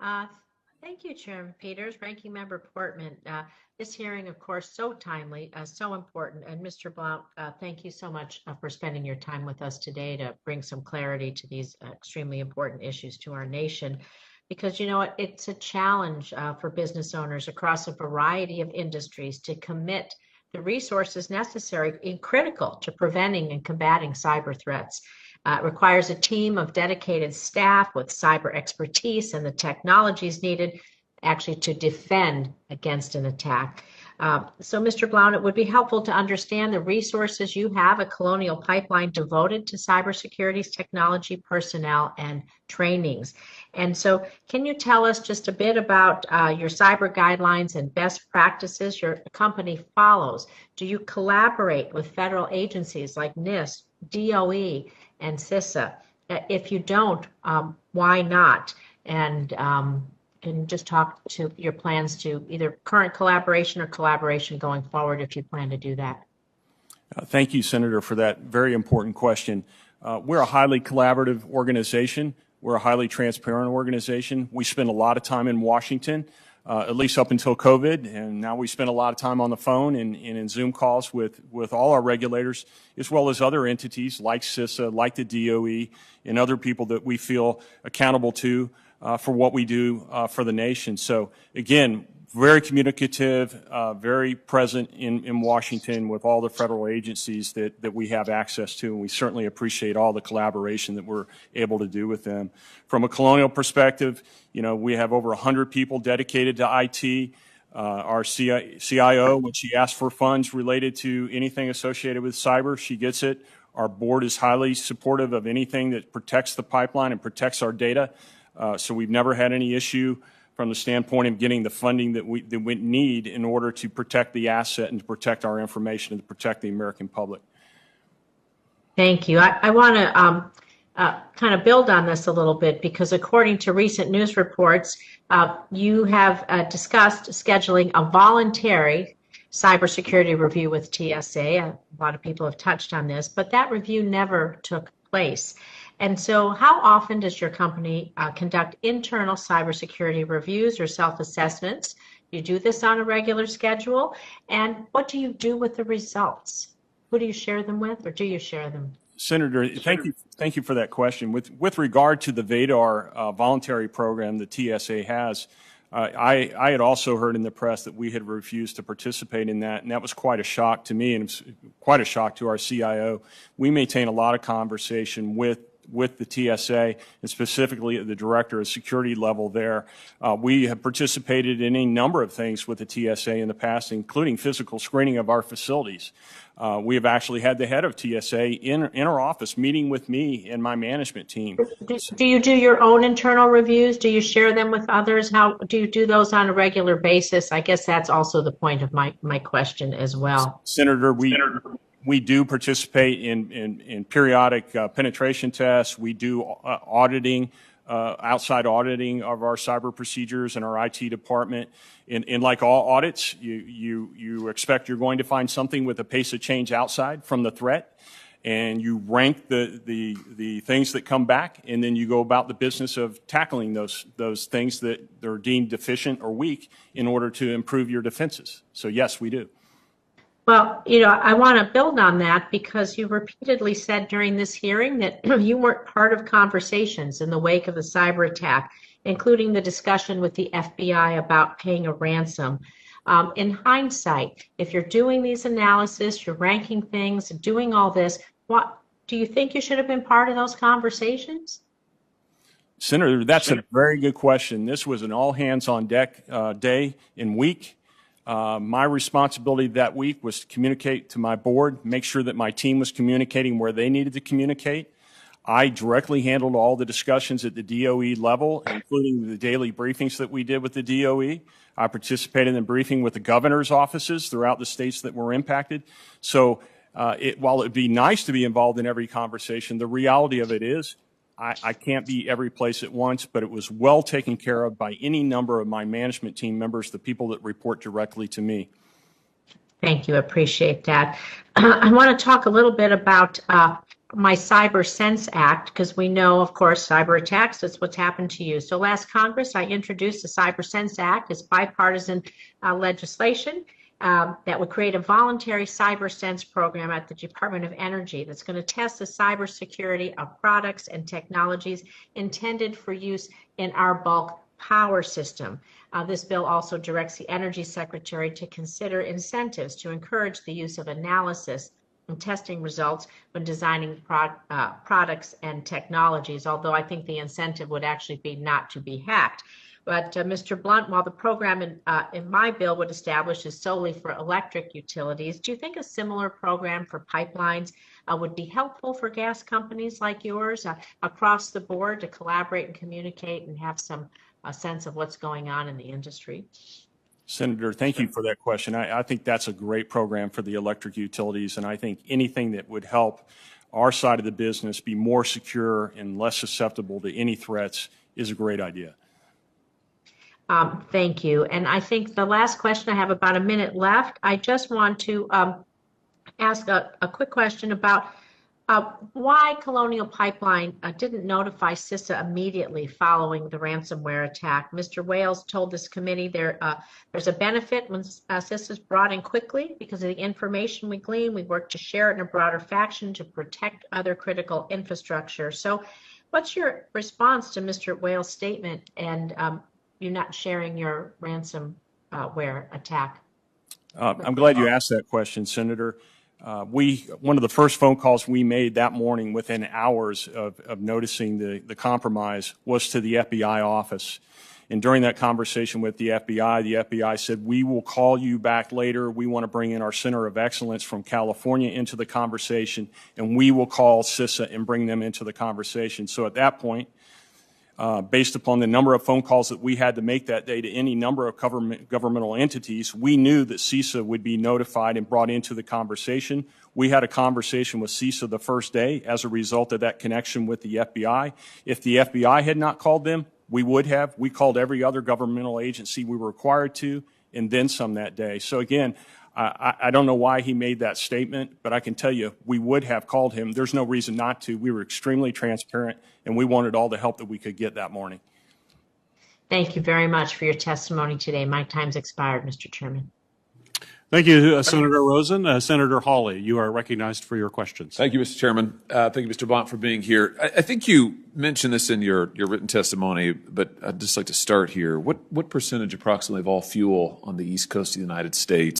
Uh, Thank you, Chairman Peters, Ranking Member Portman. This hearing, of course, so timely, so important. And Mr. Blount, thank you so much for spending your time with us today to bring some clarity to these extremely important issues to our nation. Because, you know, it's a challenge for business owners across a variety of industries to commit the resources necessary and critical to preventing and combating cyber threats. It requires a team of dedicated staff with cyber expertise and the technologies needed actually to defend against an attack. So, Mr. Blount, it would be helpful to understand the resources you have a Colonial pipeline devoted to cybersecurity's technology personnel and trainings. And so, can you tell us just a bit about your cyber guidelines and best practices your company follows? Do you collaborate with federal agencies like NIST, DOE, and CISA? If you don't, why not? And can just talk to your plans to either current collaboration or collaboration going forward if you plan to do that. Thank you, Senator, for that very important question. We're a highly collaborative organization. We're a highly transparent organization. We spend a lot of time in Washington, at least up until COVID, and now we spend a lot of time on the phone and in Zoom calls with all our regulators, as well as other entities like CISA, like the DOE, and other people that we feel accountable to for what we do for the nation. So again, very communicative, very present in Washington with all the federal agencies that we have access to, and we certainly appreciate all the collaboration that we're able to do with them. From a Colonial perspective, you know, we have over 100 people dedicated to IT. Our CIO, when she asks for funds related to anything associated with cyber, she gets it. Our board is highly supportive of anything that protects the pipeline and protects our data. So we've never had any issue from the standpoint of getting the funding that we need in order to protect the asset and to protect our information and to protect the American public. Thank you. I want to kind of build on this a little bit because according to recent news reports, you have discussed scheduling a voluntary cybersecurity review with TSA. A lot of people have touched on this, but that review never took place. And so how often does your company conduct internal cybersecurity reviews or self-assessments? You do this on a regular schedule? And what do you do with the results? Who do you share them with, or do you share them? Senator, thank you for that question. With regard to the VADAR voluntary program that TSA has, I had also heard in the press that we had refused to participate in that, and that was quite a shock to me and it was quite a shock to our CIO. We maintain a lot of conversation with the TSA and specifically at the director of security level there. We have participated in a number of things with the TSA in the past, including physical screening of our facilities. We have actually had the head of TSA in our office meeting with me and my management team. Do you do your own internal reviews? Do you share them with others? How do you do those on a regular basis? I guess that's also the point of my question as well. Senator, we do participate in periodic penetration tests. We do auditing, outside auditing of our cyber procedures and our IT department. And like all audits, you expect you're going to find something with a pace of change outside from the threat, and you rank the things that come back, and then you go about the business of tackling those things that are deemed deficient or weak in order to improve your defenses. So yes, we do. Well, you know, I want to build on that because you repeatedly said during this hearing that you weren't part of conversations in the wake of the cyber attack, including the discussion with the FBI about paying a ransom. In hindsight, if you're doing these analysis, you're ranking things, doing all this, what do you think you should have been part of those conversations? Senator, that's a very good question. This was an all-hands-on-deck day and week. My responsibility that week was to communicate to my board, make sure that my team was communicating where they needed to communicate. I directly handled all the discussions at the DOE level, including the daily briefings that we did with the DOE. I participated in briefing with the governor's offices throughout the states that were impacted. So while it would be nice to be involved in every conversation, the reality of it is I can't be every place at once, but it was well taken care of by any number of my management team members, the people that report directly to me. Thank you. I appreciate that. I want to talk a little bit about my Cyber Sense Act, because we know, of course, cyber attacks, that's what's happened to you. So last Congress, I introduced the Cyber Sense Act as bipartisan legislation that would create a voluntary cyber sense program at the Department of Energy that's going to test the cybersecurity of products and technologies intended for use in our bulk power system. This bill also directs the Energy Secretary to consider incentives to encourage the use of analysis and testing results when designing products and technologies, although I think the incentive would actually be not to be hacked. But Mr. Blount, while the program in my bill would establish is solely for electric utilities, do you think a similar program for pipelines would be helpful for gas companies like yours across the board to collaborate and communicate and have some sense of what's going on in the industry? Senator, thank you for that question. I think that's a great program for the electric utilities, and I think anything that would help our side of the business be more secure and less susceptible to any threats is a great idea. Thank you. And I think the last question, I have about a minute left. I just want to ask a quick question about why Colonial Pipeline didn't notify CISA immediately following the ransomware attack. Mr. Wales told this committee there's a benefit when CISA is brought in quickly because of the information we glean. We work to share it in a broader fashion to protect other critical infrastructure. So what's your response to Mr. Wales' statement and you not sharing your ransomware attack? I'm glad you asked that question, Senator. One of the first phone calls we made that morning within hours of noticing the compromise was to the FBI office. And during that conversation with the FBI said, we will call you back later. We want to bring in our Center of Excellence from California into the conversation, and we will call CISA and bring them into the conversation. So at that point, based upon the number of phone calls that we had to make that day to any number of governmental entities, we knew that CISA would be notified and brought into the conversation. We had a conversation with CISA the first day as a result of that connection with the FBI. If the FBI had not called them, we would have. We called every other governmental agency we were required to, and then some that day. So again, I don't know why he made that statement, but I can tell you we would have called him. There's no reason not to. We were extremely transparent, and we wanted all the help that we could get that morning. Thank you very much for your testimony today. My time's expired, Mr. Chairman. Thank you, Senator Rosen. Senator Hawley, you are recognized for your questions. Thank you, Mr. Chairman. Thank you, Mr. Blount, for being here. I think you mentioned this in your written testimony, but I'd just like to start here. What percentage approximately of all fuel on the East Coast of the United States